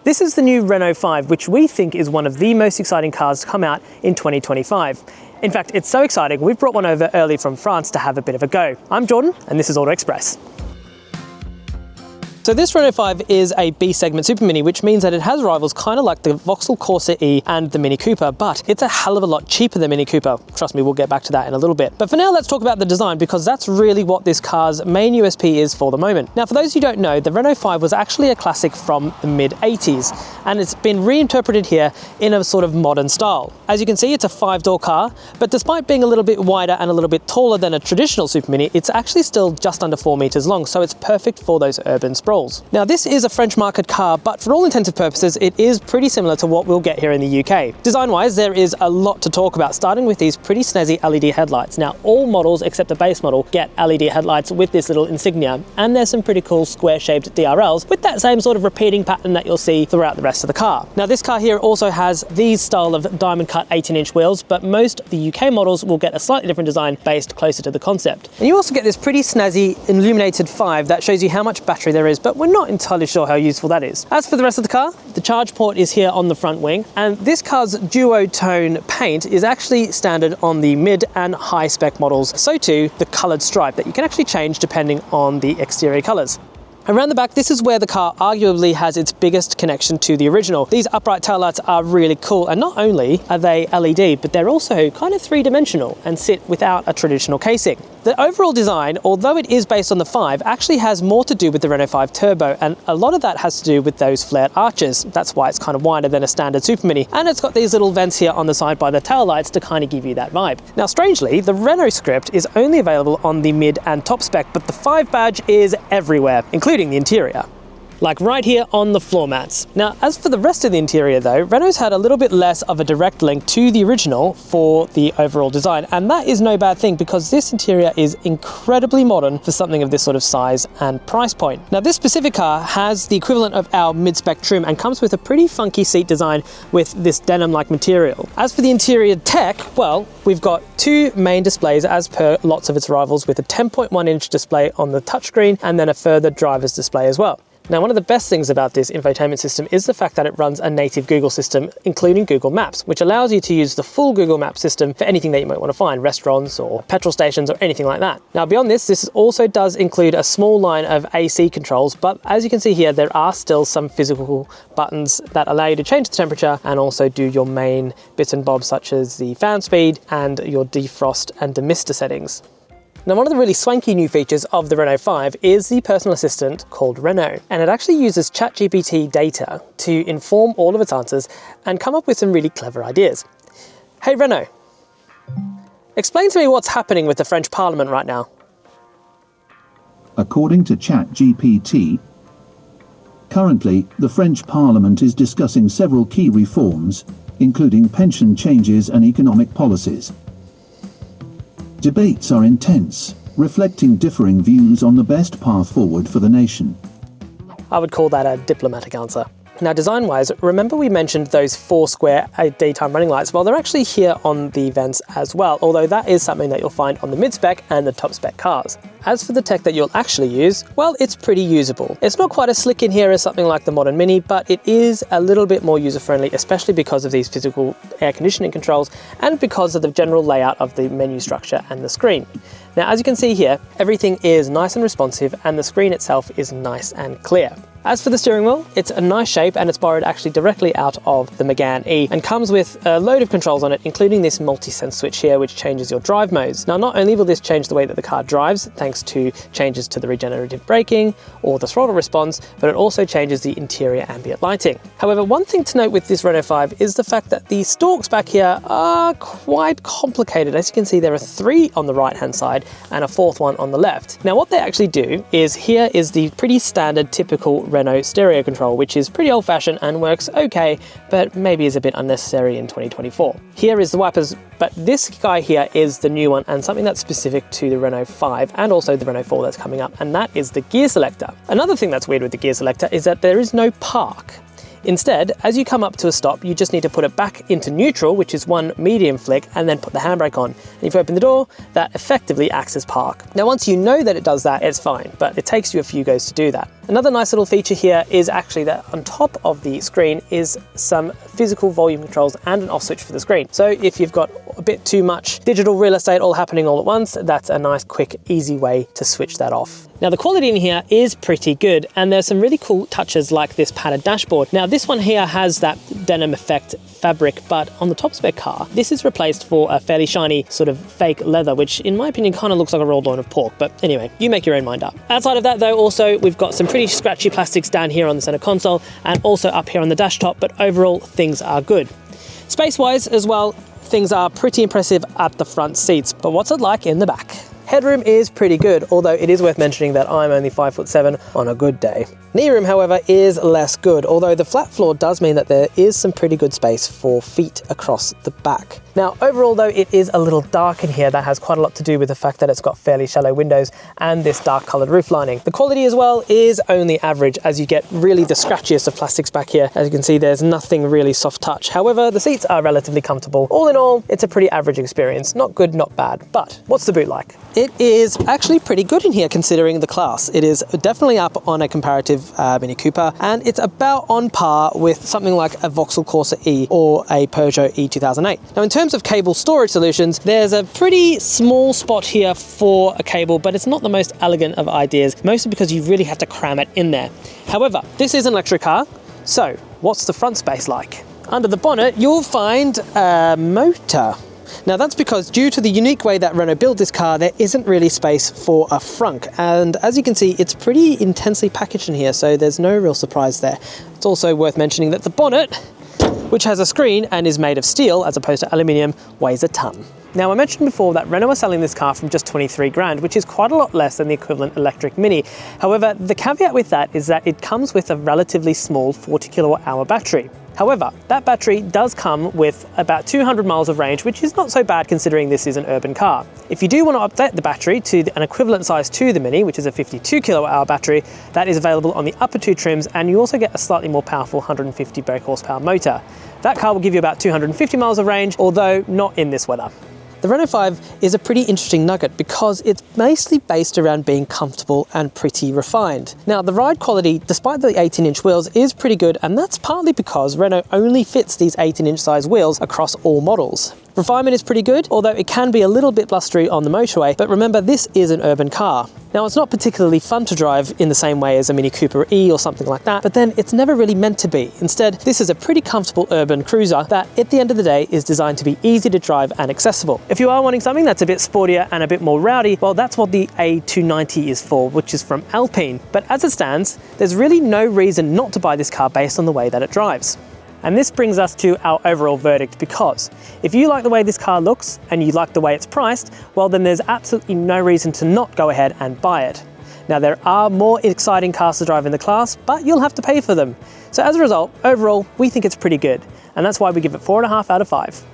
This is the new Renault 5, which we think is one of the most exciting cars to come out in 2025. In fact, it's so exciting, we've brought one over early from France to have a bit of a go. I'm Jordan, and this is Auto Express. So this Renault 5 is a B-segment super mini, which means that it has rivals kind of like the Vauxhall Corsa-E and the Mini Cooper, but it's a hell of a lot cheaper than Mini Cooper. Trust me, we'll get back to that in a little bit. But for now, let's talk about the design, because that's really what this car's main USP is for the moment. Now, for those who don't know, the Renault 5 was actually a classic from the mid-80s, and it's been reinterpreted here in a sort of modern style. As you can see, it's a 5-door car, but despite being a little bit wider and a little bit taller than a traditional super mini, it's actually still just under 4 meters long, so it's perfect for those urban sprawls. Now, this is a French market car, but for all intents and purposes, it is pretty similar to what we'll get here in the UK. Design-wise, there is a lot to talk about, starting with these pretty snazzy LED headlights. Now, all models except the base model get LED headlights with this little insignia, and there's some pretty cool square-shaped DRLs with that same sort of repeating pattern that you'll see throughout the rest of the car. Now, this car here also has these style of diamond-cut 18-inch wheels, but most of the UK models will get a slightly different design based closer to the concept. And you also get this pretty snazzy illuminated 5 that shows you how much battery there is, but we're not entirely sure how useful that is. As for the rest of the car, the charge port is here on the front wing, and this car's duotone paint is actually standard on the mid and high spec models. So too, the colored stripe that you can actually change depending on the exterior colors. Around the back, this is where the car arguably has its biggest connection to the original. These upright taillights are really cool, and not only are they LED, but they're also kind of three-dimensional and sit without a traditional casing. The overall design, although it is based on the 5, actually has more to do with the Renault 5 Turbo, and a lot of that has to do with those flared arches. That's why it's kind of wider than a standard Super Mini, and it's got these little vents here on the side by the taillights to kind of give you that vibe. Now, strangely, the Renault script is only available on the mid and top spec, but the 5 badge is everywhere, including the interior, like right here on the floor mats. Now, as for the rest of the interior though, Renault's had a little bit less of a direct link to the original for the overall design, and that is no bad thing, because this interior is incredibly modern for something of this sort of size and price point. Now, this specific car has the equivalent of our mid-spec trim and comes with a pretty funky seat design with this denim-like material. As for the interior tech, well, we've got 2 main displays as per lots of its rivals, with a 10.1-inch display on the touchscreen and then a further driver's display as well. Now, one of the best things about this infotainment system is the fact that it runs a native Google system, including Google Maps, which allows you to use the full Google Maps system for anything that you might want to find, restaurants or petrol stations or anything like that. Now, beyond this also does include a small line of AC controls, but as you can see here, there are still some physical buttons that allow you to change the temperature and also do your main bits and bobs, such as the fan speed and your defrost and demister settings. Now, one of the really swanky new features of the Renault 5 is the personal assistant called Renault, and it actually uses ChatGPT data to inform all of its answers and come up with some really clever ideas. Hey Renault, explain to me what's happening with the French Parliament right now. According to ChatGPT, currently the French Parliament is discussing several key reforms, including pension changes and economic policies. Debates are intense, reflecting differing views on the best path forward for the nation. I would call that a diplomatic answer. Now, design-wise, remember we mentioned those 4 square daytime running lights? Well, they're actually here on the vents as well, although that is something that you'll find on the mid-spec and the top-spec cars. As for the tech that you'll actually use, well, it's pretty usable. It's not quite as slick in here as something like the modern Mini, but it is a little bit more user-friendly, especially because of these physical air conditioning controls and because of the general layout of the menu structure and the screen. Now, as you can see here, everything is nice and responsive, and the screen itself is nice and clear. As for the steering wheel, it's a nice shape, and it's borrowed actually directly out of the Megane E and comes with a load of controls on it, including this multi-sense switch here, which changes your drive modes. Now, not only will this change the way that the car drives, thanks to changes to the regenerative braking or the throttle response, but it also changes the interior ambient lighting. However, one thing to note with this Renault 5 is the fact that the stalks back here are quite complicated. As you can see, there are 3 on the right-hand side and a 4th one on the left. Now, what they actually do is, here is the pretty standard, typical Renault stereo control, which is pretty old-fashioned and works okay, but maybe is a bit unnecessary in 2024. Here is the wipers, but this guy here is the new one and something that's specific to the Renault 5 and also the Renault 4 that's coming up, and that is the gear selector. Another thing that's weird with the gear selector is that there is no park. Instead, as you come up to a stop, you just need to put it back into neutral, which is one medium flick, and then put the handbrake on. And if you open the door, that effectively acts as park. Now, once you know that it does that, it's fine, but it takes you a few goes to do that. Another nice little feature here is actually that on top of the screen is some physical volume controls and an off switch for the screen. So if you've got a bit too much digital real estate all happening all at once, that's a nice, quick, easy way to switch that off. Now, the quality in here is pretty good, and there's some really cool touches like this padded dashboard. Now, this one here has that denim effect fabric, but on the top spec car, this is replaced for a fairly shiny sort of fake leather, which in my opinion kind of looks like a rolled loin of pork. But anyway, you make your own mind up. Outside of that though, also we've got some pretty scratchy plastics down here on the center console and also up here on the dash top, but overall things are good. Space-wise as well, things are pretty impressive at the front seats, but what's it like in the back? Headroom is pretty good, although it is worth mentioning that I'm only 5'7" on a good day. Knee room, however, is less good, although the flat floor does mean that there is some pretty good space for feet across the back. Now, overall though, it is a little dark in here. That has quite a lot to do with the fact that it's got fairly shallow windows and this dark colored roof lining. The quality as well is only average, as you get really the scratchiest of plastics back here. As you can see, there's nothing really soft touch. However, the seats are relatively comfortable. All in all, it's a pretty average experience. Not good, not bad. But what's the boot like? It is actually pretty good in here considering the class. It is definitely up on a comparative Mini Cooper, and it's about on par with something like a Vauxhall Corsa-E or a Peugeot E2008. Now, in terms of cable storage solutions, there's a pretty small spot here for a cable, but it's not the most elegant of ideas, mostly because you really have to cram it in there. However, this is an electric car, so what's the front space like? Under the bonnet, you'll find a motor. Now that's because due to the unique way that Renault built this car, there isn't really space for a frunk. And as you can see, it's pretty intensely packaged in here, so there's no real surprise there. It's also worth mentioning that the bonnet, which has a screen and is made of steel as opposed to aluminium, weighs a ton. Now, I mentioned before that Renault are selling this car from just 23 grand, which is quite a lot less than the equivalent electric Mini. However, the caveat with that is that it comes with a relatively small 40 kilowatt hour battery. However, that battery does come with about 200 miles of range, which is not so bad considering this is an urban car. If you do want to update the battery to an equivalent size to the Mini, which is a 52 kilowatt hour battery, that is available on the upper two trims, and you also get a slightly more powerful 150 brake horsepower motor. That car will give you about 250 miles of range, although not in this weather. The Renault 5 is a pretty interesting nugget because it's mostly based around being comfortable and pretty refined. Now, the ride quality, despite the 18-inch wheels, is pretty good, and that's partly because Renault only fits these 18-inch size wheels across all models. Refinement is pretty good, although it can be a little bit blustery on the motorway, but remember, this is an urban car. Now, it's not particularly fun to drive in the same way as a Mini Cooper E or something like that, but then it's never really meant to be. Instead, this is a pretty comfortable urban cruiser that, at the end of the day, is designed to be easy to drive and accessible. If you are wanting something that's a bit sportier and a bit more rowdy, well, that's what the A290 is for, which is from Alpine. But as it stands, there's really no reason not to buy this car based on the way that it drives. And this brings us to our overall verdict, because if you like the way this car looks and you like the way it's priced, well, then there's absolutely no reason to not go ahead and buy it. Now, there are more exciting cars to drive in the class, but you'll have to pay for them. So as a result, overall, we think it's pretty good. And that's why we give it 4.5 out of 5.